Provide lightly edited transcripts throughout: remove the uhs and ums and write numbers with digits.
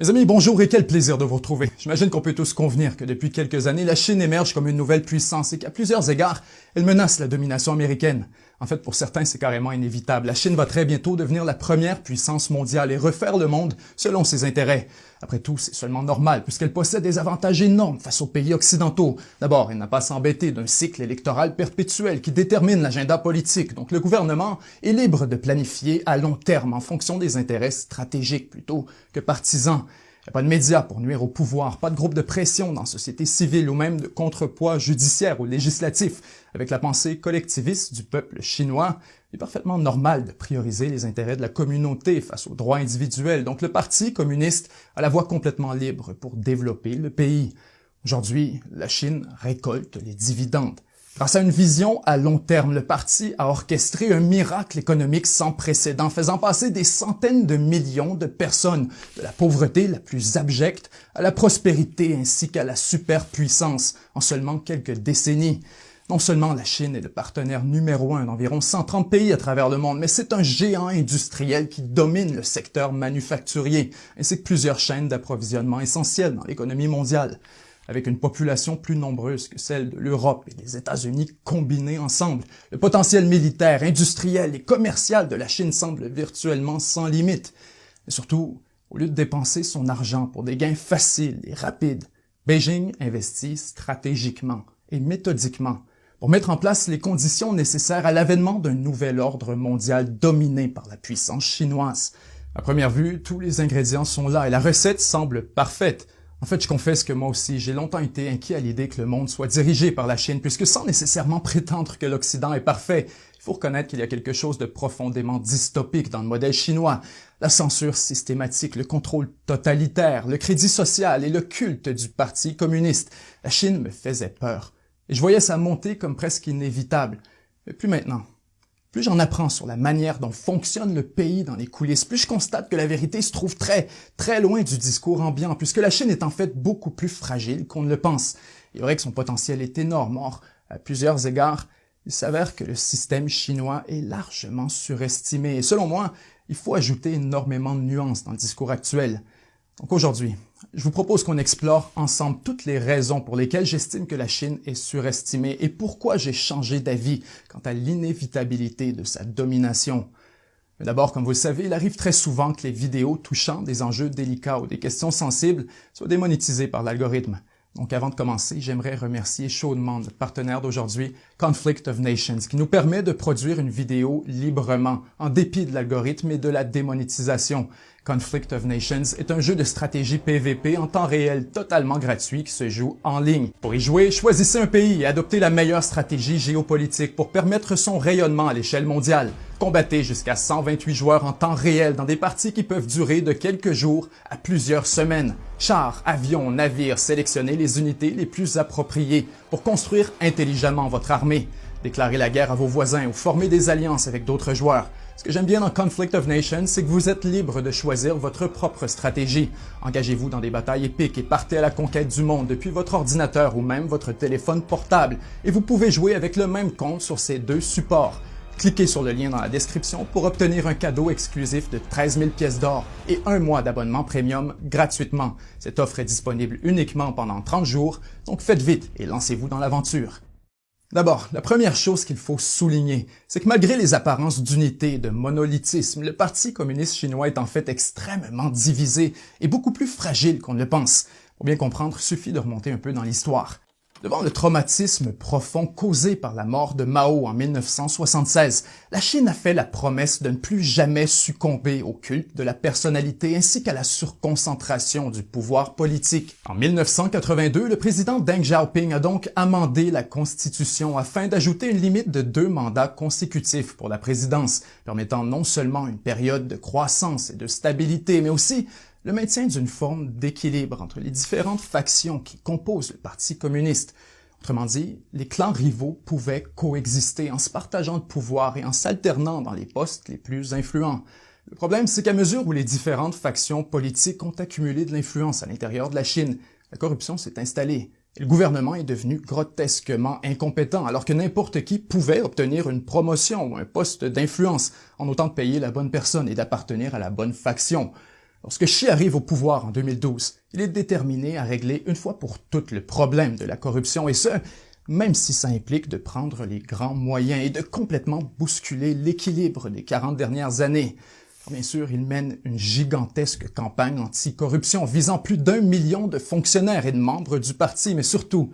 Mes amis, bonjour et quel plaisir de vous retrouver. J'imagine qu'on peut tous convenir que depuis quelques années, la Chine émerge comme une nouvelle puissance et qu'à plusieurs égards, elle menace la domination américaine. En fait, pour certains, c'est carrément inévitable. La Chine va très bientôt devenir la première puissance mondiale et refaire le monde selon ses intérêts. Après tout, c'est seulement normal puisqu'elle possède des avantages énormes face aux pays occidentaux. D'abord, elle n'a pas à s'embêter d'un cycle électoral perpétuel qui détermine l'agenda politique. Donc le gouvernement est libre de planifier à long terme en fonction des intérêts stratégiques plutôt que partisans. Il n'y a pas de médias pour nuire au pouvoir, pas de groupe de pression dans la société civile ou même de contrepoids judiciaire ou législatif. Avec la pensée collectiviste du peuple chinois, il est parfaitement normal de prioriser les intérêts de la communauté face aux droits individuels. Donc le Parti communiste a la voie complètement libre pour développer le pays. Aujourd'hui, la Chine récolte les dividendes. Grâce à une vision à long terme, le parti a orchestré un miracle économique sans précédent, faisant passer des centaines de millions de personnes de la pauvreté la plus abjecte à la prospérité ainsi qu'à la superpuissance en seulement quelques décennies. Non seulement la Chine est le partenaire numéro 1 d'environ 130 pays à travers le monde, mais c'est un géant industriel qui domine le secteur manufacturier, ainsi que plusieurs chaînes d'approvisionnement essentielles dans l'économie mondiale. Avec une population plus nombreuse que celle de l'Europe et des États-Unis combinés ensemble, le potentiel militaire, industriel et commercial de la Chine semble virtuellement sans limite. Et surtout, au lieu de dépenser son argent pour des gains faciles et rapides, Beijing investit stratégiquement et méthodiquement pour mettre en place les conditions nécessaires à l'avènement d'un nouvel ordre mondial dominé par la puissance chinoise. À première vue, tous les ingrédients sont là et la recette semble parfaite. En fait, je confesse que moi aussi, j'ai longtemps été inquiet à l'idée que le monde soit dirigé par la Chine, puisque sans nécessairement prétendre que l'Occident est parfait, il faut reconnaître qu'il y a quelque chose de profondément dystopique dans le modèle chinois. La censure systématique, le contrôle totalitaire, le crédit social et le culte du Parti communiste. La Chine me faisait peur. Et je voyais sa montée comme presque inévitable. Mais plus maintenant. Plus j'en apprends sur la manière dont fonctionne le pays dans les coulisses, plus je constate que la vérité se trouve très loin du discours ambiant, puisque la Chine est en fait beaucoup plus fragile qu'on ne le pense. Il est vrai que son potentiel est énorme. Or, à plusieurs égards, il s'avère que le système chinois est largement surestimé. Et selon moi, il faut ajouter énormément de nuances dans le discours actuel. Donc aujourd'hui, je vous propose qu'on explore ensemble toutes les raisons pour lesquelles j'estime que la Chine est surestimée et pourquoi j'ai changé d'avis quant à l'inévitabilité de sa domination. Mais d'abord, comme vous le savez, il arrive très souvent que les vidéos touchant des enjeux délicats ou des questions sensibles soient démonétisées par l'algorithme. Donc avant de commencer, j'aimerais remercier chaudement notre partenaire d'aujourd'hui, Conflict of Nations, qui nous permet de produire une vidéo librement, en dépit de l'algorithme et de la démonétisation. Conflict of Nations est un jeu de stratégie PVP en temps réel totalement gratuit qui se joue en ligne. Pour y jouer, choisissez un pays et adoptez la meilleure stratégie géopolitique pour permettre son rayonnement à l'échelle mondiale. Combattez jusqu'à 128 joueurs en temps réel dans des parties qui peuvent durer de quelques jours à plusieurs semaines. Chars, avions, navires, sélectionnez les unités les plus appropriées pour construire intelligemment votre armée. Déclarez la guerre à vos voisins ou formez des alliances avec d'autres joueurs. Ce que j'aime bien dans Conflict of Nations, c'est que vous êtes libre de choisir votre propre stratégie. Engagez-vous dans des batailles épiques et partez à la conquête du monde depuis votre ordinateur ou même votre téléphone portable. Et vous pouvez jouer avec le même compte sur ces deux supports. Cliquez sur le lien dans la description pour obtenir un cadeau exclusif de 13 000 pièces d'or et un mois d'abonnement premium gratuitement. Cette offre est disponible uniquement pendant 30 jours, donc faites vite et lancez-vous dans l'aventure. D'abord, la première chose qu'il faut souligner, c'est que malgré les apparences d'unité et de monolithisme, le Parti communiste chinois est en fait extrêmement divisé et beaucoup plus fragile qu'on ne le pense. Pour bien comprendre, il suffit de remonter un peu dans l'histoire. Devant le traumatisme profond causé par la mort de Mao en 1976, la Chine a fait la promesse de ne plus jamais succomber au culte de la personnalité ainsi qu'à la surconcentration du pouvoir politique. En 1982, le président Deng Xiaoping a donc amendé la Constitution afin d'ajouter une limite de 2 mandats consécutifs pour la présidence, permettant non seulement une période de croissance et de stabilité, mais aussi le maintien d'une forme d'équilibre entre les différentes factions qui composent le Parti communiste. Autrement dit, les clans rivaux pouvaient coexister en se partageant le pouvoir et en s'alternant dans les postes les plus influents. Le problème, c'est qu'à mesure où les différentes factions politiques ont accumulé de l'influence à l'intérieur de la Chine, la corruption s'est installée. Et le gouvernement est devenu grotesquement incompétent, alors que n'importe qui pouvait obtenir une promotion ou un poste d'influence, en autant de payer la bonne personne et d'appartenir à la bonne faction. Lorsque Xi arrive au pouvoir en 2012, il est déterminé à régler une fois pour toutes le problème de la corruption et ce, même si ça implique de prendre les grands moyens et de complètement bousculer l'équilibre des 40 dernières années. Bien sûr, il mène une gigantesque campagne anti-corruption visant plus d'1 million de fonctionnaires et de membres du parti, mais surtout,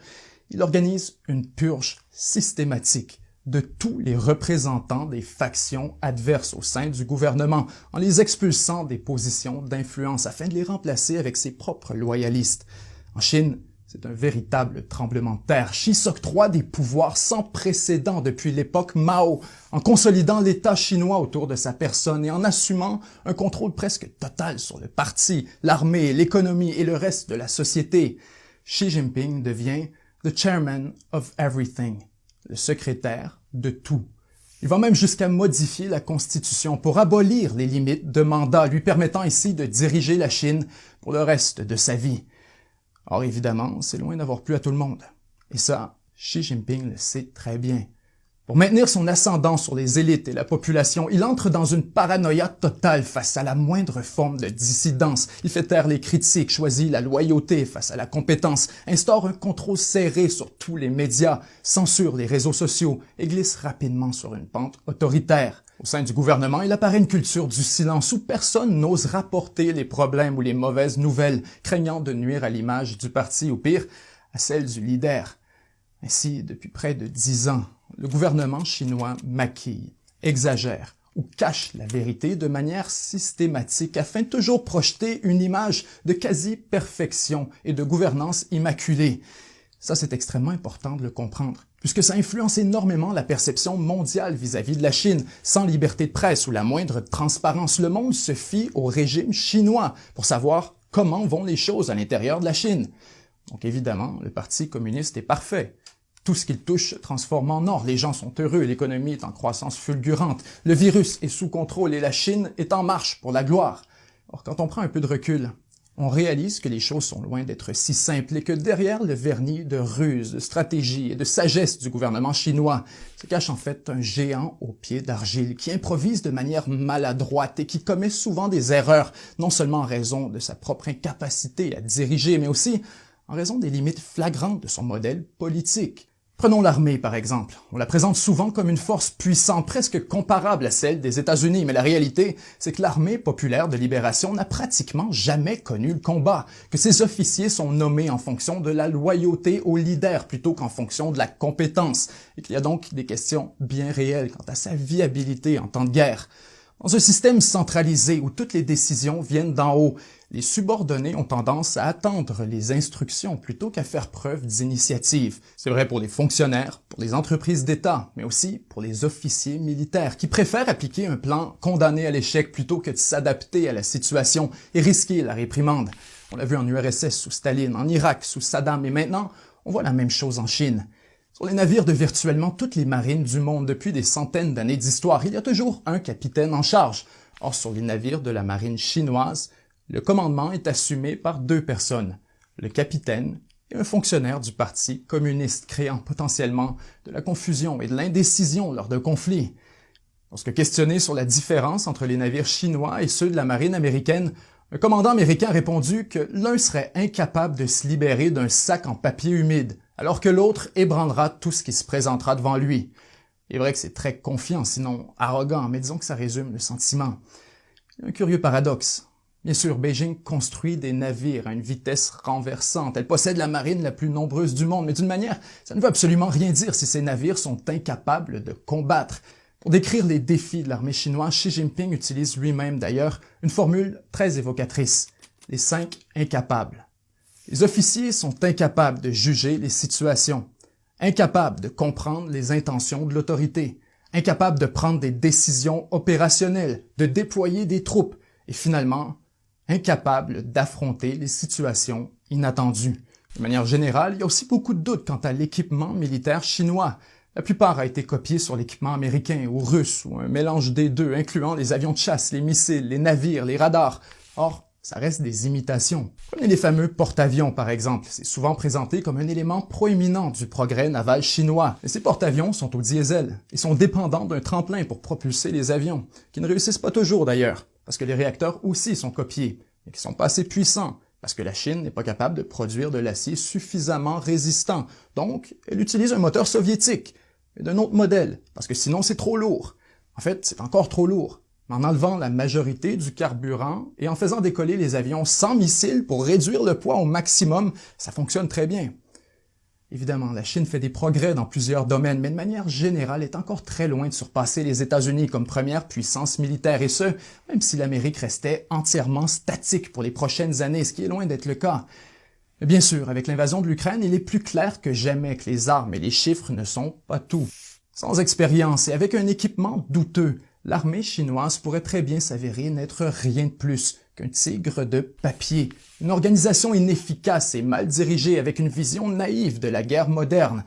il organise une purge systématique de tous les représentants des factions adverses au sein du gouvernement, en les expulsant des positions d'influence afin de les remplacer avec ses propres loyalistes. En Chine, c'est un véritable tremblement de terre. Xi s'octroie des pouvoirs sans précédent depuis l'époque Mao, en consolidant l'État chinois autour de sa personne et en assumant un contrôle presque total sur le parti, l'armée, l'économie et le reste de la société. Xi Jinping devient the chairman of everything, le secrétaire de tout. Il va même jusqu'à modifier la Constitution pour abolir les limites de mandat, lui permettant ici de diriger la Chine pour le reste de sa vie. Or, évidemment, c'est loin d'avoir plu à tout le monde. Et ça, Xi Jinping le sait très bien. Pour maintenir son ascendant sur les élites et la population, il entre dans une paranoïa totale face à la moindre forme de dissidence. Il fait taire les critiques, choisit la loyauté face à la compétence, instaure un contrôle serré sur tous les médias, censure les réseaux sociaux et glisse rapidement sur une pente autoritaire. Au sein du gouvernement, il apparaît une culture du silence où personne n'ose rapporter les problèmes ou les mauvaises nouvelles, craignant de nuire à l'image du parti ou pire, à celle du leader. Ainsi, depuis près de 10 ans, le gouvernement chinois maquille, exagère ou cache la vérité de manière systématique afin de toujours projeter une image de quasi-perfection et de gouvernance immaculée. Ça, c'est extrêmement important de le comprendre, puisque ça influence énormément la perception mondiale vis-à-vis de la Chine. Sans liberté de presse ou la moindre transparence, le monde se fie au régime chinois pour savoir comment vont les choses à l'intérieur de la Chine. Donc évidemment, le Parti communiste est parfait. Tout ce qu'il touche se transforme en or, les gens sont heureux, l'économie est en croissance fulgurante, le virus est sous contrôle et la Chine est en marche pour la gloire. Or, quand on prend un peu de recul, on réalise que les choses sont loin d'être si simples et que derrière le vernis de ruse, de stratégie et de sagesse du gouvernement chinois se cache en fait un géant aux pieds d'argile qui improvise de manière maladroite et qui commet souvent des erreurs, non seulement en raison de sa propre incapacité à diriger, mais aussi en raison des limites flagrantes de son modèle politique. Prenons l'armée, par exemple. On la présente souvent comme une force puissante, presque comparable à celle des États-Unis, mais la réalité, c'est que l'armée populaire de libération n'a pratiquement jamais connu le combat, que ses officiers sont nommés en fonction de la loyauté au leader plutôt qu'en fonction de la compétence, et qu'il y a donc des questions bien réelles quant à sa viabilité en temps de guerre. Dans un système centralisé où toutes les décisions viennent d'en haut, les subordonnés ont tendance à attendre les instructions plutôt qu'à faire preuve d'initiative. C'est vrai pour les fonctionnaires, pour les entreprises d'État, mais aussi pour les officiers militaires qui préfèrent appliquer un plan condamné à l'échec plutôt que de s'adapter à la situation et risquer la réprimande. On l'a vu en URSS sous Staline, en Irak sous Saddam et maintenant, on voit la même chose en Chine. Sur les navires de virtuellement toutes les marines du monde depuis des centaines d'années d'histoire, il y a toujours un capitaine en charge. Or, sur les navires de la marine chinoise, le commandement est assumé par 2 personnes, le capitaine et un fonctionnaire du Parti communiste, créant potentiellement de la confusion et de l'indécision lors de conflits. Lorsque questionné sur la différence entre les navires chinois et ceux de la marine américaine, un commandant américain a répondu que l'un serait incapable de se libérer d'un sac en papier humide, alors que l'autre ébranlera tout ce qui se présentera devant lui. Il est vrai que c'est très confiant, sinon arrogant, mais disons que ça résume le sentiment. Il y a un curieux paradoxe. Bien sûr, Beijing construit des navires à une vitesse renversante. Elle possède la marine la plus nombreuse du monde, mais d'une manière, ça ne veut absolument rien dire si ces navires sont incapables de combattre. Pour décrire les défis de l'armée chinoise, Xi Jinping utilise lui-même d'ailleurs une formule très évocatrice, les 5 incapables. Les officiers sont incapables de juger les situations, incapables de comprendre les intentions de l'autorité, incapables de prendre des décisions opérationnelles, de déployer des troupes et finalement, incapables d'affronter les situations inattendues. De manière générale, il y a aussi beaucoup de doutes quant à l'équipement militaire chinois. La plupart a été copié sur l'équipement américain ou russe ou un mélange des deux, incluant les avions de chasse, les missiles, les navires, les radars. Or, ça reste des imitations. Prenez les fameux porte-avions, par exemple. C'est souvent présenté comme un élément proéminent du progrès naval chinois. Mais ces porte-avions sont au diesel et sont dépendants d'un tremplin pour propulser les avions, qui ne réussissent pas toujours d'ailleurs, parce que les réacteurs aussi sont copiés. et qui sont pas assez puissants, parce que la Chine n'est pas capable de produire de l'acier suffisamment résistant. Donc, elle utilise un moteur soviétique, mais d'un autre modèle, parce que sinon c'est trop lourd. En fait, c'est encore trop lourd. En enlevant la majorité du carburant et en faisant décoller les avions sans missiles pour réduire le poids au maximum, ça fonctionne très bien. Évidemment, la Chine fait des progrès dans plusieurs domaines, mais de manière générale est encore très loin de surpasser les États-Unis comme première puissance militaire, et ce, même si l'Amérique restait entièrement statique pour les prochaines années, ce qui est loin d'être le cas. Mais bien sûr, avec l'invasion de l'Ukraine, il est plus clair que jamais que les armes et les chiffres ne sont pas tout. Sans expérience et avec un équipement douteux, l'armée chinoise pourrait très bien s'avérer n'être rien de plus qu'un tigre de papier, une organisation inefficace et mal dirigée avec une vision naïve de la guerre moderne.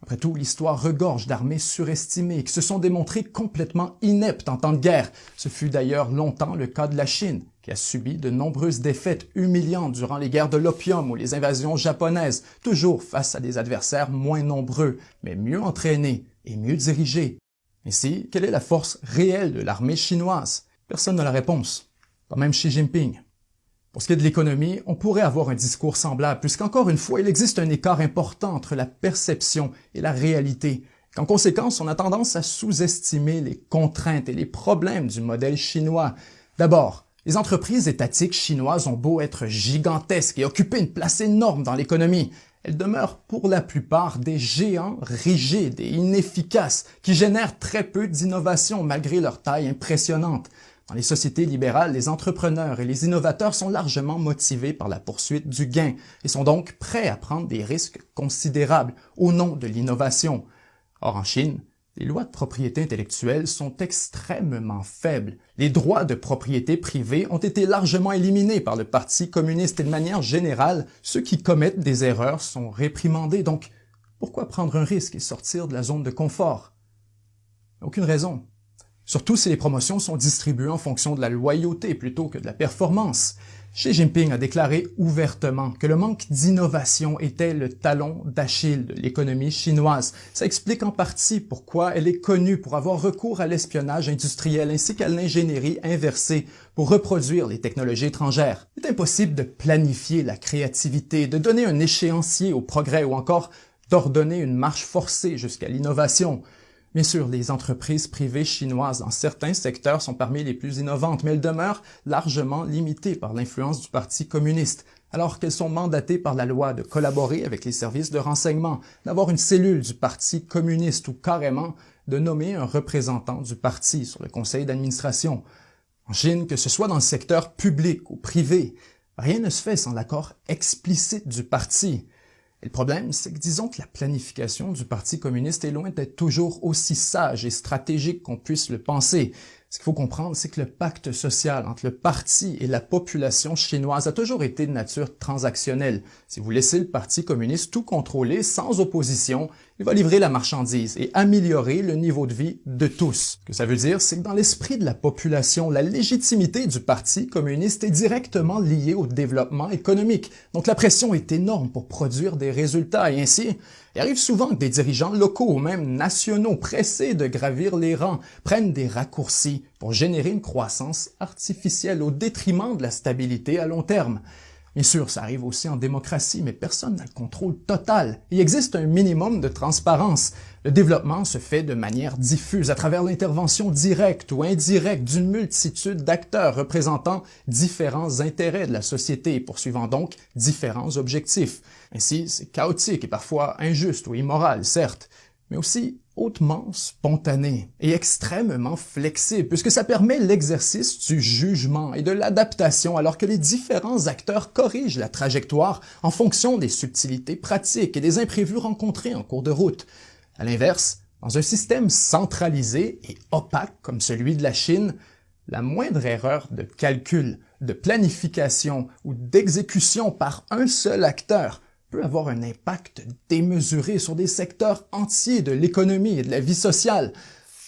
Après tout, l'histoire regorge d'armées surestimées qui se sont démontrées complètement ineptes en temps de guerre. Ce fut d'ailleurs longtemps le cas de la Chine, qui a subi de nombreuses défaites humiliantes durant les guerres de l'opium ou les invasions japonaises, toujours face à des adversaires moins nombreux, mais mieux entraînés et mieux dirigés. Ainsi, quelle est la force réelle de l'armée chinoise? Personne n'a la réponse, pas même Xi Jinping. Pour ce qui est de l'économie, on pourrait avoir un discours semblable, puisqu'encore une fois, il existe un écart important entre la perception et la réalité. En conséquence, on a tendance à sous-estimer les contraintes et les problèmes du modèle chinois. D'abord, les entreprises étatiques chinoises ont beau être gigantesques et occuper une place énorme dans l'économie, elles demeurent pour la plupart des géants rigides et inefficaces qui génèrent très peu d'innovation malgré leur taille impressionnante. Dans les sociétés libérales, les entrepreneurs et les innovateurs sont largement motivés par la poursuite du gain et sont donc prêts à prendre des risques considérables au nom de l'innovation. Or, en Chine, les lois de propriété intellectuelle sont extrêmement faibles. Les droits de propriété privée ont été largement éliminés par le Parti communiste et de manière générale, ceux qui commettent des erreurs sont réprimandés. Donc, pourquoi prendre un risque et sortir de la zone de confort? Aucune raison. Surtout si les promotions sont distribuées en fonction de la loyauté plutôt que de la performance. Xi Jinping a déclaré ouvertement que le manque d'innovation était le talon d'Achille de l'économie chinoise. Ça explique en partie pourquoi elle est connue pour avoir recours à l'espionnage industriel ainsi qu'à l'ingénierie inversée pour reproduire les technologies étrangères. Il est impossible de planifier la créativité, de donner un échéancier au progrès ou encore d'ordonner une marche forcée jusqu'à l'innovation. Bien sûr, les entreprises privées chinoises dans certains secteurs sont parmi les plus innovantes, mais elles demeurent largement limitées par l'influence du Parti communiste, alors qu'elles sont mandatées par la loi de collaborer avec les services de renseignement, d'avoir une cellule du Parti communiste ou carrément de nommer un représentant du parti sur le conseil d'administration. En Chine, que ce soit dans le secteur public ou privé, rien ne se fait sans l'accord explicite du parti. Et le problème, c'est que disons que la planification du Parti communiste est loin d'être toujours aussi sage et stratégique qu'on puisse le penser. Ce qu'il faut comprendre, c'est que le pacte social entre le parti et la population chinoise a toujours été de nature transactionnelle. Si vous laissez le Parti communiste tout contrôler sans opposition, il va livrer la marchandise et améliorer le niveau de vie de tous. Ce que ça veut dire, c'est que dans l'esprit de la population, la légitimité du Parti communiste est directement liée au développement économique. Donc la pression est énorme pour produire des résultats et ainsi, il arrive souvent que des dirigeants locaux ou même nationaux pressés de gravir les rangs prennent des raccourcis pour générer une croissance artificielle au détriment de la stabilité à long terme. Bien sûr, ça arrive aussi en démocratie, mais personne n'a le contrôle total. Il existe un minimum de transparence. Le développement se fait de manière diffuse à travers l'intervention directe ou indirecte d'une multitude d'acteurs représentant différents intérêts de la société et poursuivant donc différents objectifs. Ainsi, c'est chaotique et parfois injuste ou immoral, certes, mais aussi hautement spontané et extrêmement flexible, puisque ça permet l'exercice du jugement et de l'adaptation alors que les différents acteurs corrigent la trajectoire en fonction des subtilités pratiques et des imprévus rencontrés en cours de route. À l'inverse, dans un système centralisé et opaque comme celui de la Chine, la moindre erreur de calcul, de planification ou d'exécution par un seul acteur peut avoir un impact démesuré sur des secteurs entiers de l'économie et de la vie sociale.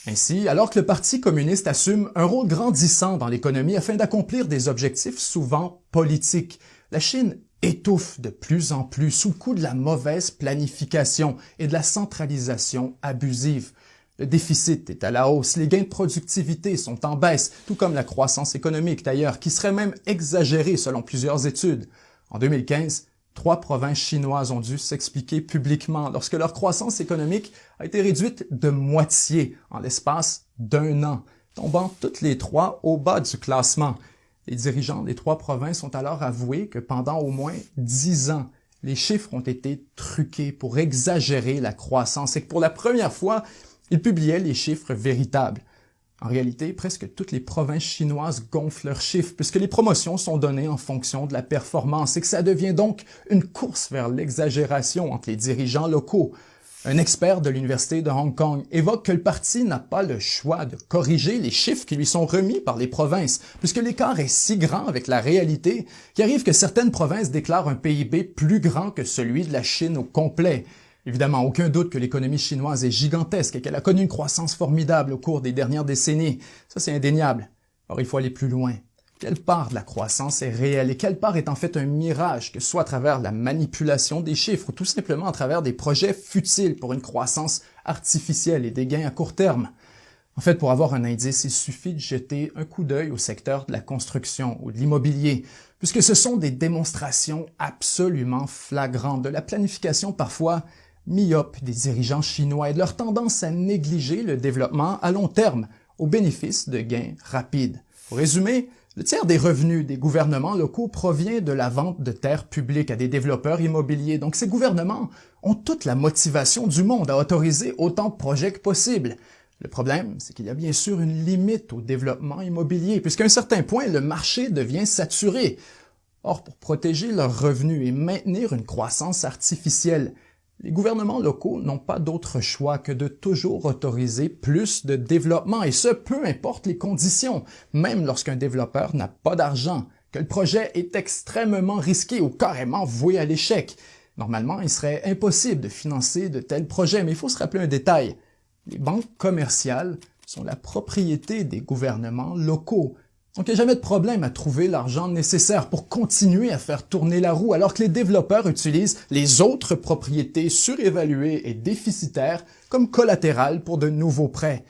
Ainsi, alors que le Parti communiste assume un rôle grandissant dans l'économie afin d'accomplir des objectifs souvent politiques, la Chine étouffe de plus en plus sous le coup de la mauvaise planification et de la centralisation abusive. Le déficit est à la hausse, les gains de productivité sont en baisse, tout comme la croissance économique d'ailleurs, qui serait même exagérée selon plusieurs études. En 2015, 3 provinces chinoises ont dû s'expliquer publiquement lorsque leur croissance économique a été réduite de moitié en l'espace d'1 an, tombant toutes les 3 au bas du classement. Les dirigeants des 3 provinces ont alors avoué que pendant au moins 10 ans, les chiffres ont été truqués pour exagérer la croissance et que pour la première fois, ils publiaient les chiffres véritables. En réalité, presque toutes les provinces chinoises gonflent leurs chiffres puisque les promotions sont données en fonction de la performance et que ça devient donc une course vers l'exagération entre les dirigeants locaux. Un expert de l'Université de Hong Kong évoque que le parti n'a pas le choix de corriger les chiffres qui lui sont remis par les provinces, puisque l'écart est si grand avec la réalité qu'il arrive que certaines provinces déclarent un PIB plus grand que celui de la Chine au complet. Évidemment, aucun doute que l'économie chinoise est gigantesque et qu'elle a connu une croissance formidable au cours des dernières décennies. Ça, c'est indéniable. Or, il faut aller plus loin. Quelle part de la croissance est réelle et quelle part est en fait un mirage, que ce soit à travers la manipulation des chiffres ou tout simplement à travers des projets futiles pour une croissance artificielle et des gains à court terme? En fait, pour avoir un indice, il suffit de jeter un coup d'œil au secteur de la construction ou de l'immobilier, puisque ce sont des démonstrations absolument flagrantes de la planification parfois myope des dirigeants chinois et de leur tendance à négliger le développement à long terme au bénéfice de gains rapides. Pour résumer, le tiers des revenus des gouvernements locaux provient de la vente de terres publiques à des développeurs immobiliers. Donc ces gouvernements ont toute la motivation du monde à autoriser autant de projets que possible. Le problème, c'est qu'il y a bien sûr une limite au développement immobilier, puisqu'à un certain point, le marché devient saturé. Or, pour protéger leurs revenus et maintenir une croissance artificielle, les gouvernements locaux n'ont pas d'autre choix que de toujours autoriser plus de développement, et ce, peu importe les conditions, même lorsqu'un développeur n'a pas d'argent, que le projet est extrêmement risqué ou carrément voué à l'échec. Normalement, il serait impossible de financer de tels projets, mais il faut se rappeler un détail. Les banques commerciales sont la propriété des gouvernements locaux. Donc, il n'y a jamais de problème à trouver l'argent nécessaire pour continuer à faire tourner la roue, alors que les développeurs utilisent les autres propriétés surévaluées et déficitaires comme collatéral pour de nouveaux prêts.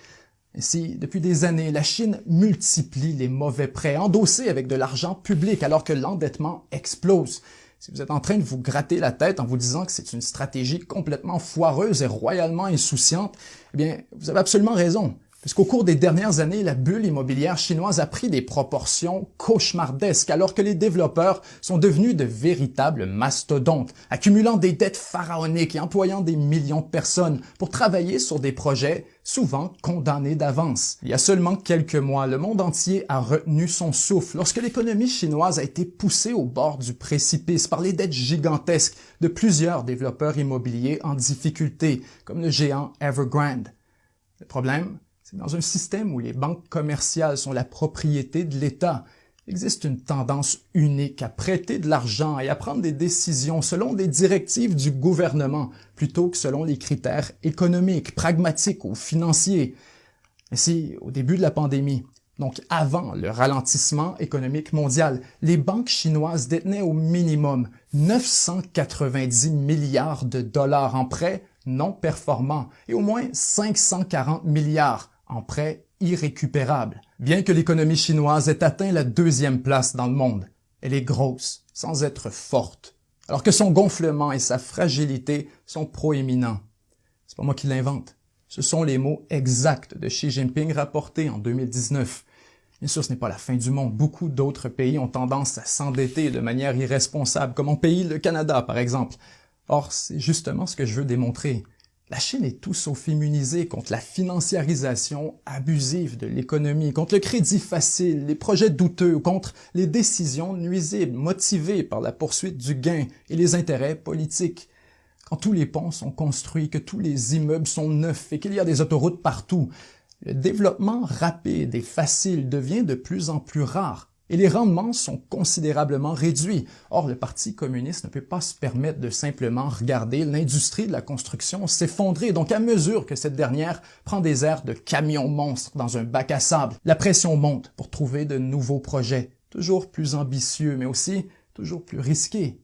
Ainsi, depuis des années, la Chine multiplie les mauvais prêts endossés avec de l'argent public, alors que l'endettement explose. Si vous êtes en train de vous gratter la tête en vous disant que c'est une stratégie complètement foireuse et royalement insouciante, eh bien, vous avez absolument raison. Puisqu'au cours des dernières années, la bulle immobilière chinoise a pris des proportions cauchemardesques, alors que les développeurs sont devenus de véritables mastodontes, accumulant des dettes pharaoniques et employant des millions de personnes pour travailler sur des projets souvent condamnés d'avance. Il y a seulement quelques mois, le monde entier a retenu son souffle lorsque l'économie chinoise a été poussée au bord du précipice par les dettes gigantesques de plusieurs développeurs immobiliers en difficulté, comme le géant Evergrande. Le problème, c'est dans un système où les banques commerciales sont la propriété de l'État. Il existe une tendance unique à prêter de l'argent et à prendre des décisions selon des directives du gouvernement plutôt que selon les critères économiques, pragmatiques ou financiers. Ainsi, au début de la pandémie, donc avant le ralentissement économique mondial, les banques chinoises détenaient au minimum 990 milliards de dollars en prêts non performants et au moins 540 milliards en prêts irrécupérables. Bien que l'économie chinoise ait atteint la 2e place dans le monde, elle est grosse, sans être forte, alors que son gonflement et sa fragilité sont proéminents. C'est pas moi qui l'invente. Ce sont les mots exacts de Xi Jinping rapportés en 2019. Bien sûr, ce n'est pas la fin du monde. Beaucoup d'autres pays ont tendance à s'endetter de manière irresponsable, comme mon pays, le Canada, par exemple. Or, c'est justement ce que je veux démontrer. La Chine est tout sauf immunisée contre la financiarisation abusive de l'économie, contre le crédit facile, les projets douteux ou contre les décisions nuisibles motivées par la poursuite du gain et les intérêts politiques. Quand tous les ponts sont construits, que tous les immeubles sont neufs et qu'il y a des autoroutes partout, le développement rapide et facile devient de plus en plus rare. Et les rendements sont considérablement réduits. Or, le Parti communiste ne peut pas se permettre de simplement regarder l'industrie de la construction s'effondrer. Donc, à mesure que cette dernière prend des airs de camion monstre dans un bac à sable, la pression monte pour trouver de nouveaux projets, toujours plus ambitieux, mais aussi toujours plus risqués.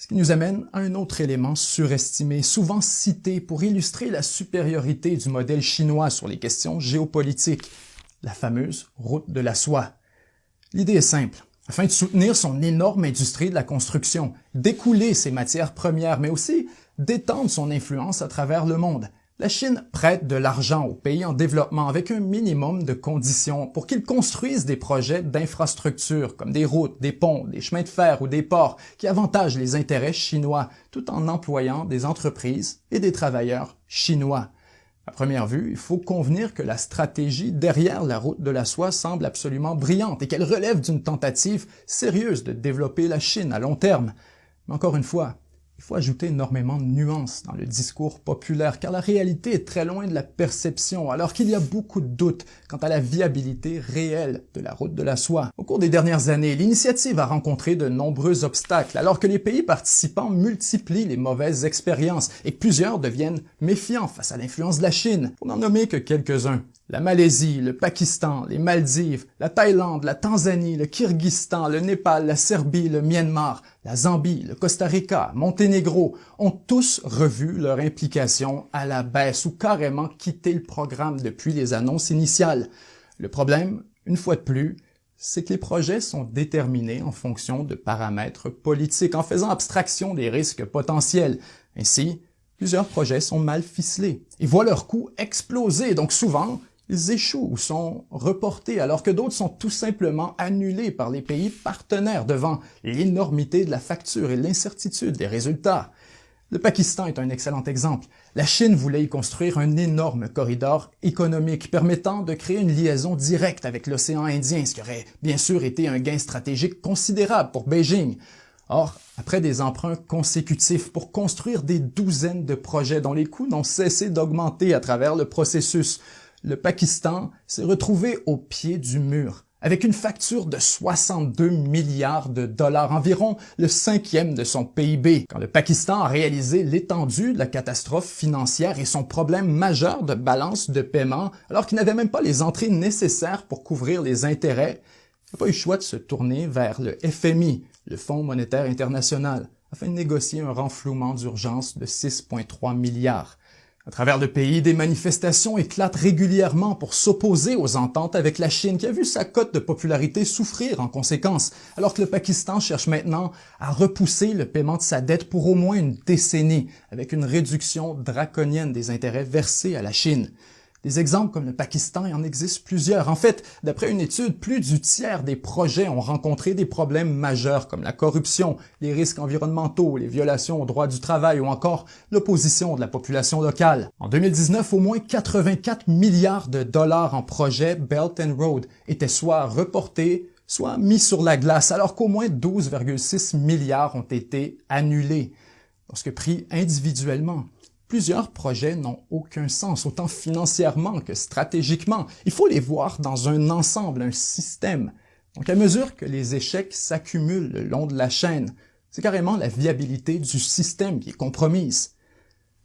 Ce qui nous amène à un autre élément surestimé, souvent cité pour illustrer la supériorité du modèle chinois sur les questions géopolitiques, la fameuse route de la soie. L'idée est simple. Afin de soutenir son énorme industrie de la construction, d'écouler ses matières premières, mais aussi d'étendre son influence à travers le monde, la Chine prête de l'argent aux pays en développement avec un minimum de conditions pour qu'ils construisent des projets d'infrastructures comme des routes, des ponts, des chemins de fer ou des ports qui avantagent les intérêts chinois tout en employant des entreprises et des travailleurs chinois. À première vue, il faut convenir que la stratégie derrière la route de la soie semble absolument brillante et qu'elle relève d'une tentative sérieuse de développer la Chine à long terme. Mais encore une fois, il faut ajouter énormément de nuances dans le discours populaire car la réalité est très loin de la perception alors qu'il y a beaucoup de doutes quant à la viabilité réelle de la route de la soie. Au cours des dernières années, l'initiative a rencontré de nombreux obstacles alors que les pays participants multiplient les mauvaises expériences et que plusieurs deviennent méfiants face à l'influence de la Chine. Pour n'en nommer que quelques-uns. La Malaisie, le Pakistan, les Maldives, la Thaïlande, la Tanzanie, le Kyrgyzstan, le Népal, la Serbie, le Myanmar, la Zambie, le Costa Rica, Monténégro ont tous revu leur implication à la baisse ou carrément quitté le programme depuis les annonces initiales. Le problème, une fois de plus, c'est que les projets sont déterminés en fonction de paramètres politiques, en faisant abstraction des risques potentiels. Ainsi, plusieurs projets sont mal ficelés et voient leur coût exploser, donc souvent, ils échouent ou sont reportés, alors que d'autres sont tout simplement annulés par les pays partenaires devant l'énormité de la facture et l'incertitude des résultats. Le Pakistan est un excellent exemple. La Chine voulait y construire un énorme corridor économique permettant de créer une liaison directe avec l'océan Indien, ce qui aurait bien sûr été un gain stratégique considérable pour Beijing. Or, après des emprunts consécutifs pour construire des douzaines de projets dont les coûts n'ont cessé d'augmenter à travers le processus, le Pakistan s'est retrouvé au pied du mur, avec une facture de 62 milliards de dollars, environ le 5e de son PIB, quand le Pakistan a réalisé l'étendue de la catastrophe financière et son problème majeur de balance de paiement, alors qu'il n'avait même pas les entrées nécessaires pour couvrir les intérêts. Il n'a pas eu le choix de se tourner vers le FMI, le Fonds monétaire international, afin de négocier un renflouement d'urgence de 6,3 milliards. À travers le pays, des manifestations éclatent régulièrement pour s'opposer aux ententes avec la Chine qui a vu sa cote de popularité souffrir en conséquence, alors que le Pakistan cherche maintenant à repousser le paiement de sa dette pour au moins une décennie, avec une réduction draconienne des intérêts versés à la Chine. Des exemples comme le Pakistan, il en existe plusieurs. En fait, d'après une étude, plus du tiers des projets ont rencontré des problèmes majeurs comme la corruption, les risques environnementaux, les violations aux droits du travail ou encore l'opposition de la population locale. En 2019, au moins 84 milliards de dollars en projets Belt and Road étaient soit reportés, soit mis sur la glace, alors qu'au moins 12,6 milliards ont été annulés. Lorsque pris individuellement, plusieurs projets n'ont aucun sens, autant financièrement que stratégiquement. Il faut les voir dans un ensemble, un système. Donc à mesure que les échecs s'accumulent le long de la chaîne, c'est carrément la viabilité du système qui est compromise.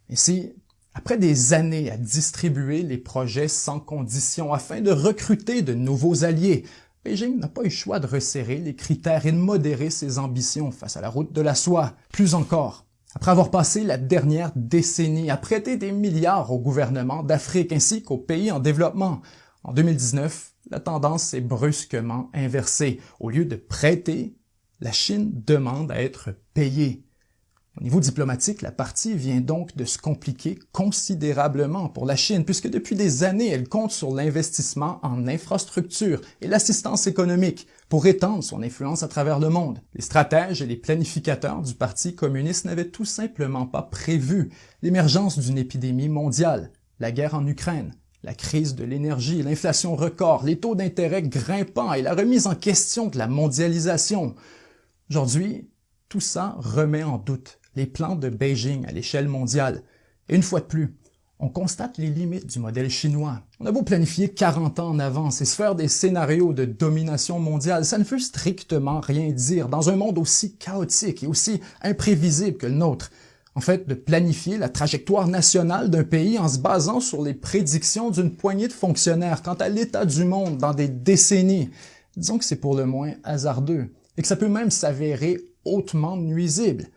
Ainsi, après des années à distribuer les projets sans condition afin de recruter de nouveaux alliés, Beijing n'a pas eu le choix de resserrer les critères et de modérer ses ambitions face à la route de la soie. Plus encore, après avoir passé la dernière décennie à prêter des milliards aux gouvernements d'Afrique ainsi qu'aux pays en développement, en 2019, la tendance s'est brusquement inversée. Au lieu de prêter, la Chine demande à être payée. Au niveau diplomatique, la partie vient donc de se compliquer considérablement pour la Chine, puisque depuis des années, elle compte sur l'investissement en infrastructures et l'assistance économique pour étendre son influence à travers le monde. Les stratèges et les planificateurs du Parti communiste n'avaient tout simplement pas prévu l'émergence d'une épidémie mondiale, la guerre en Ukraine, la crise de l'énergie, l'inflation record, les taux d'intérêt grimpants et la remise en question de la mondialisation. Aujourd'hui, tout ça remet en doute les plans de Beijing à l'échelle mondiale. Et une fois de plus, on constate les limites du modèle chinois. On a beau planifier 40 ans en avance et se faire des scénarios de domination mondiale, ça ne veut strictement rien dire dans un monde aussi chaotique et aussi imprévisible que le nôtre. En fait, de planifier la trajectoire nationale d'un pays en se basant sur les prédictions d'une poignée de fonctionnaires quant à l'état du monde dans des décennies, disons que c'est pour le moins hasardeux et que ça peut même s'avérer hautement nuisible.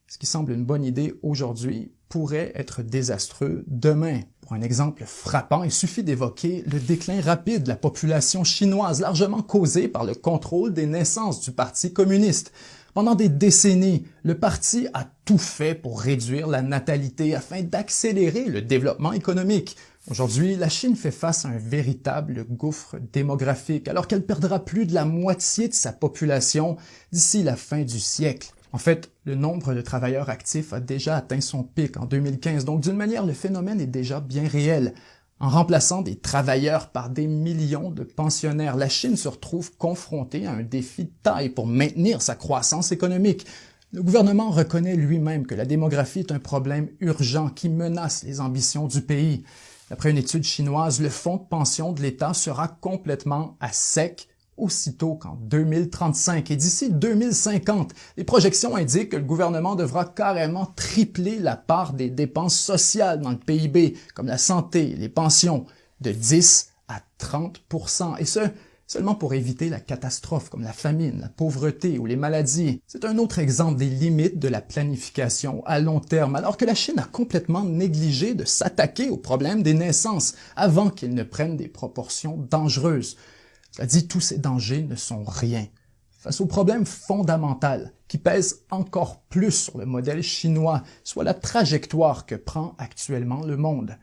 Ce qui semble une bonne idée aujourd'hui pourrait être désastreux demain. Pour un exemple frappant, il suffit d'évoquer le déclin rapide de la population chinoise, largement causé par le contrôle des naissances du Parti communiste. Pendant des décennies, le parti a tout fait pour réduire la natalité afin d'accélérer le développement économique. Aujourd'hui, la Chine fait face à un véritable gouffre démographique, alors qu'elle perdra plus de la moitié de sa population d'ici la fin du siècle. En fait, le nombre de travailleurs actifs a déjà atteint son pic en 2015, donc d'une manière, le phénomène est déjà bien réel. En remplaçant des travailleurs par des millions de pensionnaires, la Chine se retrouve confrontée à un défi de taille pour maintenir sa croissance économique. Le gouvernement reconnaît lui-même que la démographie est un problème urgent qui menace les ambitions du pays. D'après une étude chinoise, le fonds de pension de l'État sera complètement à sec aussitôt qu'en 2035 et d'ici 2050. Les projections indiquent que le gouvernement devra carrément tripler la part des dépenses sociales dans le PIB, comme la santé, les pensions, de 10 à 30%, et ce, seulement pour éviter la catastrophe comme la famine, la pauvreté ou les maladies. C'est un autre exemple des limites de la planification à long terme, alors que la Chine a complètement négligé de s'attaquer au problème des naissances avant qu'ils ne prennent des proportions dangereuses. Cela dit, tous ces dangers ne sont rien face au problème fondamental qui pèse encore plus sur le modèle chinois, soit la trajectoire que prend actuellement le monde.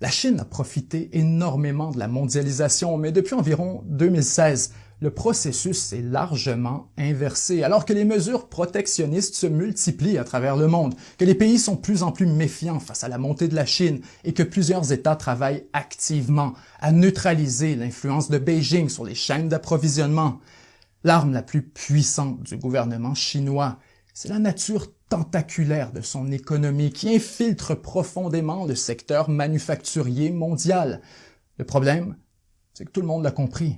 La Chine a profité énormément de la mondialisation, mais depuis environ 2016, le processus s'est largement inversé, alors que les mesures protectionnistes se multiplient à travers le monde, que les pays sont de plus en plus méfiants face à la montée de la Chine et que plusieurs États travaillent activement à neutraliser l'influence de Beijing sur les chaînes d'approvisionnement. L'arme la plus puissante du gouvernement chinois, c'est la nature tentaculaire de son économie qui infiltre profondément le secteur manufacturier mondial. Le problème, c'est que tout le monde l'a compris.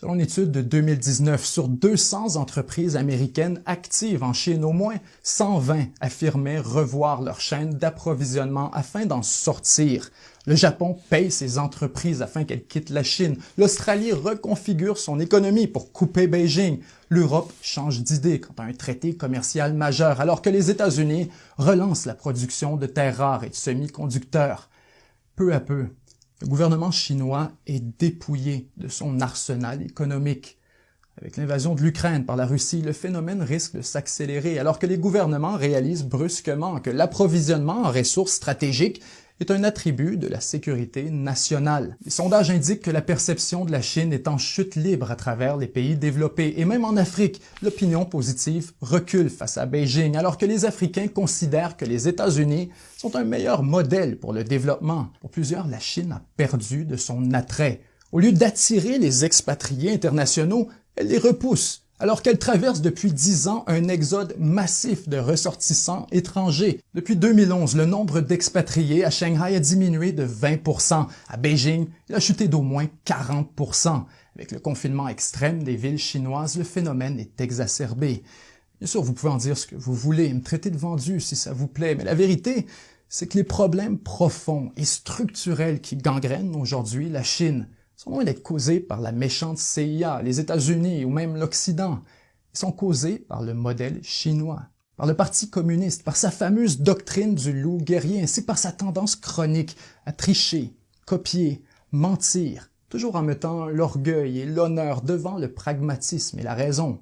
Selon une étude de 2019, sur 200 entreprises américaines actives en Chine, au moins 120 affirmaient revoir leur chaîne d'approvisionnement afin d'en sortir. Le Japon paye ses entreprises afin qu'elles quittent la Chine. L'Australie reconfigure son économie pour couper Beijing. L'Europe change d'idée quant à un traité commercial majeur, alors que les États-Unis relancent la production de terres rares et de semi-conducteurs. Peu à peu, le gouvernement chinois est dépouillé de son arsenal économique. Avec l'invasion de l'Ukraine par la Russie, le phénomène risque de s'accélérer alors que les gouvernements réalisent brusquement que l'approvisionnement en ressources stratégiques est un attribut de la sécurité nationale. Les sondages indiquent que la perception de la Chine est en chute libre à travers les pays développés et même en Afrique, l'opinion positive recule face à Beijing alors que les Africains considèrent que les États-Unis sont un meilleur modèle pour le développement. Pour plusieurs, la Chine a perdu de son attrait. Au lieu d'attirer les expatriés internationaux, elle les repousse, alors qu'elle traverse depuis 10 ans un exode massif de ressortissants étrangers. Depuis 2011, le nombre d'expatriés à Shanghai a diminué de 20%. À Beijing, il a chuté d'au moins 40%. Avec le confinement extrême des villes chinoises, le phénomène est exacerbé. Bien sûr, vous pouvez en dire ce que vous voulez, me traiter de vendu si ça vous plaît, mais la vérité, c'est que les problèmes profonds et structurels qui gangrènent aujourd'hui la Chine sont loin d'être causés par la méchante CIA, les États-Unis ou même l'Occident. Ils sont causés par le modèle chinois, par le Parti communiste, par sa fameuse doctrine du loup guerrier, ainsi que par sa tendance chronique à tricher, copier, mentir, toujours en mettant l'orgueil et l'honneur devant le pragmatisme et la raison.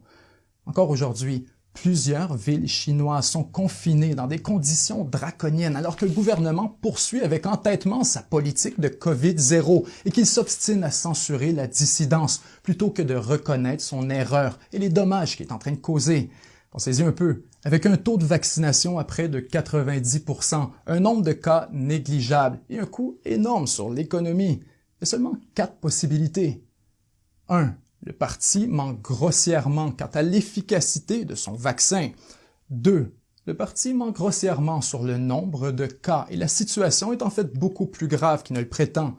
Encore aujourd'hui, plusieurs villes chinoises sont confinées dans des conditions draconiennes alors que le gouvernement poursuit avec entêtement sa politique de COVID-0 et qu'il s'obstine à censurer la dissidence plutôt que de reconnaître son erreur et les dommages qu'il est en train de causer. Pensez-y un peu. Avec un taux de vaccination à près de 90%, un nombre de cas négligeable et un coût énorme sur l'économie, il y a seulement 4 possibilités. 1. Le parti ment grossièrement quant à l'efficacité de son vaccin. 2. Le parti ment grossièrement sur le nombre de cas et la situation est en fait beaucoup plus grave qu'il ne le prétend.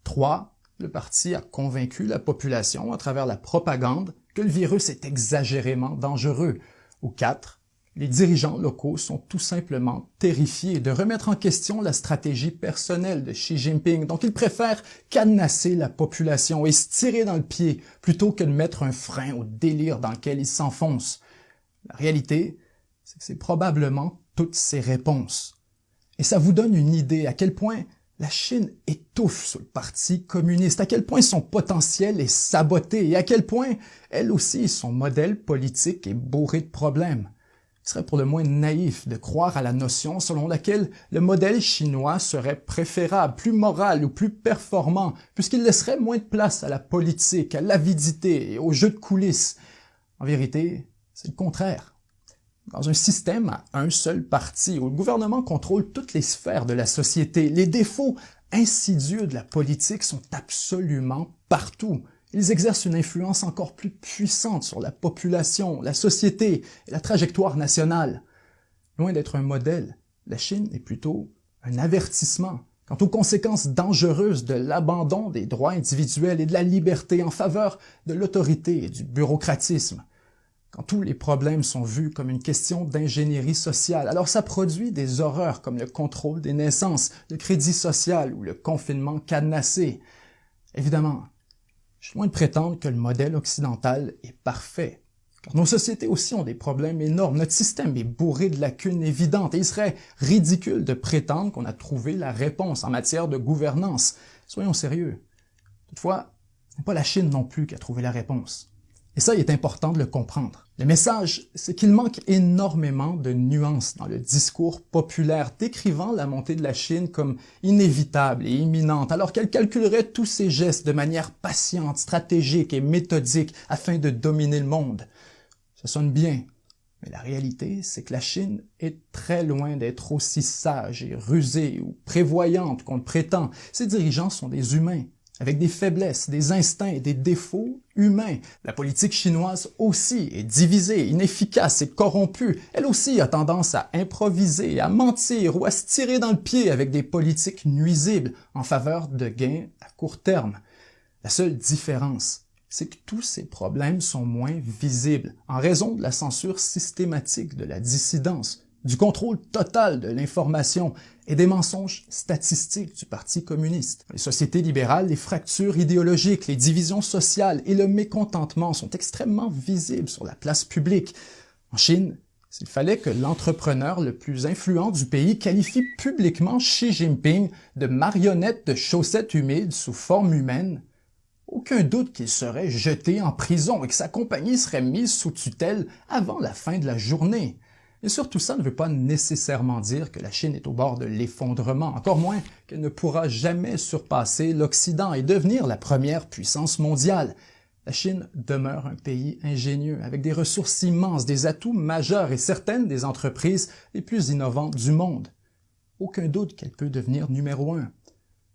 3. Le parti a convaincu la population à travers la propagande que le virus est exagérément dangereux. Ou 4. Les dirigeants locaux sont tout simplement terrifiés de remettre en question la stratégie personnelle de Xi Jinping, donc ils préfèrent cadenasser la population et se tirer dans le pied plutôt que de mettre un frein au délire dans lequel ils s'enfoncent. La réalité, c'est que c'est probablement toutes ces réponses. Et ça vous donne une idée à quel point la Chine étouffe sous le Parti communiste, à quel point son potentiel est saboté et à quel point, elle aussi, son modèle politique est bourré de problèmes. Il serait pour le moins naïf de croire à la notion selon laquelle le modèle chinois serait préférable, plus moral ou plus performant, puisqu'il laisserait moins de place à la politique, à l'avidité et aux jeux de coulisses. En vérité, c'est le contraire. Dans un système à un seul parti, où le gouvernement contrôle toutes les sphères de la société, les défauts insidieux de la politique sont absolument partout. Ils exercent une influence encore plus puissante sur la population, la société et la trajectoire nationale. Loin d'être un modèle, la Chine est plutôt un avertissement quant aux conséquences dangereuses de l'abandon des droits individuels et de la liberté en faveur de l'autorité et du bureaucratisme. Quand tous les problèmes sont vus comme une question d'ingénierie sociale, alors ça produit des horreurs comme le contrôle des naissances, le crédit social ou le confinement cadenassé. Évidemment, je suis loin de prétendre que le modèle occidental est parfait. Car nos sociétés aussi ont des problèmes énormes. Notre système est bourré de lacunes évidentes et il serait ridicule de prétendre qu'on a trouvé la réponse en matière de gouvernance. Soyons sérieux. Toutefois, ce n'est pas la Chine non plus qui a trouvé la réponse. Et ça, il est important de le comprendre. Le message, c'est qu'il manque énormément de nuances dans le discours populaire décrivant la montée de la Chine comme inévitable et imminente, alors qu'elle calculerait tous ses gestes de manière patiente, stratégique et méthodique afin de dominer le monde. Ça sonne bien, mais la réalité, c'est que la Chine est très loin d'être aussi sage et rusée ou prévoyante qu'on le prétend. Ses dirigeants sont des humains, avec des faiblesses, des instincts et des défauts humains. La politique chinoise aussi est divisée, inefficace et corrompue. Elle aussi a tendance à improviser, à mentir ou à se tirer dans le pied avec des politiques nuisibles en faveur de gains à court terme. La seule différence, c'est que tous ces problèmes sont moins visibles en raison de la censure systématique de la dissidence, du contrôle total de l'information et des mensonges statistiques du Parti communiste. Les sociétés libérales, les fractures idéologiques, les divisions sociales et le mécontentement sont extrêmement visibles sur la place publique. En Chine, s'il fallait que l'entrepreneur le plus influent du pays qualifie publiquement Xi Jinping de marionnette de chaussettes humides sous forme humaine, aucun doute qu'il serait jeté en prison et que sa compagnie serait mise sous tutelle avant la fin de la journée. Et surtout ça ne veut pas nécessairement dire que la Chine est au bord de l'effondrement, encore moins qu'elle ne pourra jamais surpasser l'Occident et devenir la première puissance mondiale. La Chine demeure un pays ingénieux, avec des ressources immenses, des atouts majeurs et certaines des entreprises les plus innovantes du monde. Aucun doute qu'elle peut devenir numéro un.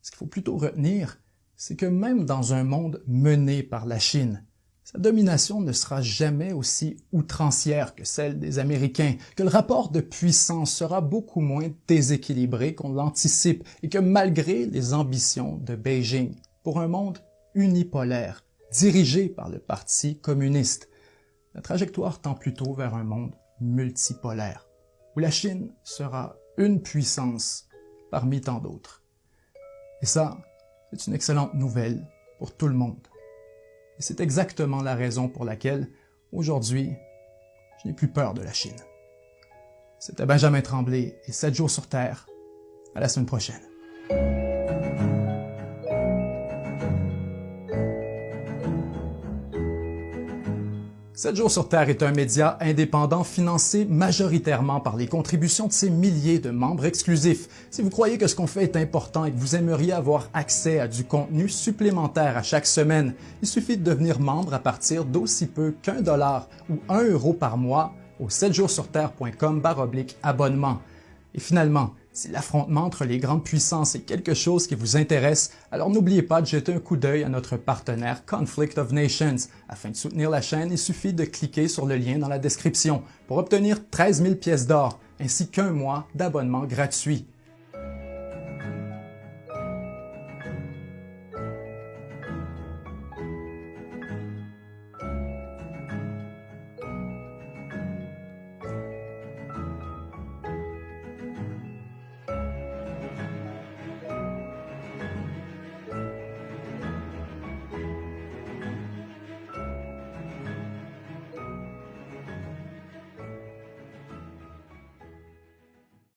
Ce qu'il faut plutôt retenir, c'est que même dans un monde mené par la Chine, sa domination ne sera jamais aussi outrancière que celle des Américains, que le rapport de puissance sera beaucoup moins déséquilibré qu'on l'anticipe et que malgré les ambitions de Beijing pour un monde unipolaire, dirigé par le Parti communiste, la trajectoire tend plutôt vers un monde multipolaire, où la Chine sera une puissance parmi tant d'autres. Et ça, c'est une excellente nouvelle pour tout le monde. Et c'est exactement la raison pour laquelle, aujourd'hui, je n'ai plus peur de la Chine. C'était Benjamin Tremblay et 7 jours sur Terre. À la semaine prochaine. 7 jours sur Terre est un média indépendant financé majoritairement par les contributions de ses milliers de membres exclusifs. Si vous croyez que ce qu'on fait est important et que vous aimeriez avoir accès à du contenu supplémentaire à chaque semaine, il suffit de devenir membre à partir d'aussi peu qu'$1 ou 1 € par mois au 7jourssurterre.com/abonnement. Et finalement, si l'affrontement entre les grandes puissances est quelque chose qui vous intéresse, alors n'oubliez pas de jeter un coup d'œil à notre partenaire Conflict of Nations. Afin de soutenir la chaîne, il suffit de cliquer sur le lien dans la description pour obtenir 13 000 pièces d'or ainsi qu'1 mois d'abonnement gratuit.